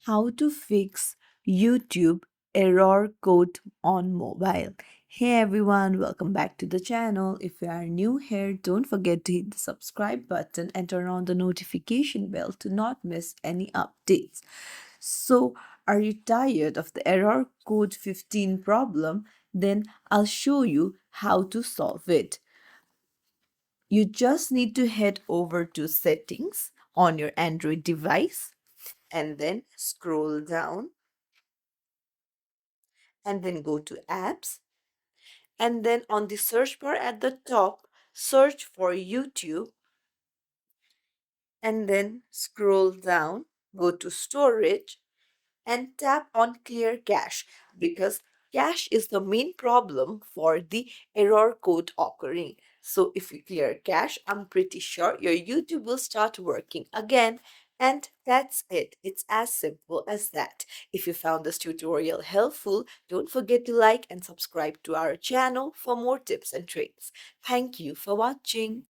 How to fix YouTube error code on mobile. Hey everyone, welcome back to the channel. If you are new here, don't forget to hit the subscribe button and turn on the notification bell to not miss any updates. So, are you tired of the error code 15 problem? Then I'll show you how to solve it. You just need to head over to settings on your Android device and then scroll down and then go to apps, and then on the search bar at the top search for YouTube, and then scroll down, go to storage and tap on clear cache, because cache is the main problem for the error code occurring. So if you clear cache, I'm pretty sure your YouTube will start working again. And that's it. It's as simple as that. If you found this tutorial helpful, don't forget to like and subscribe to our channel for more tips and tricks. Thank you for watching.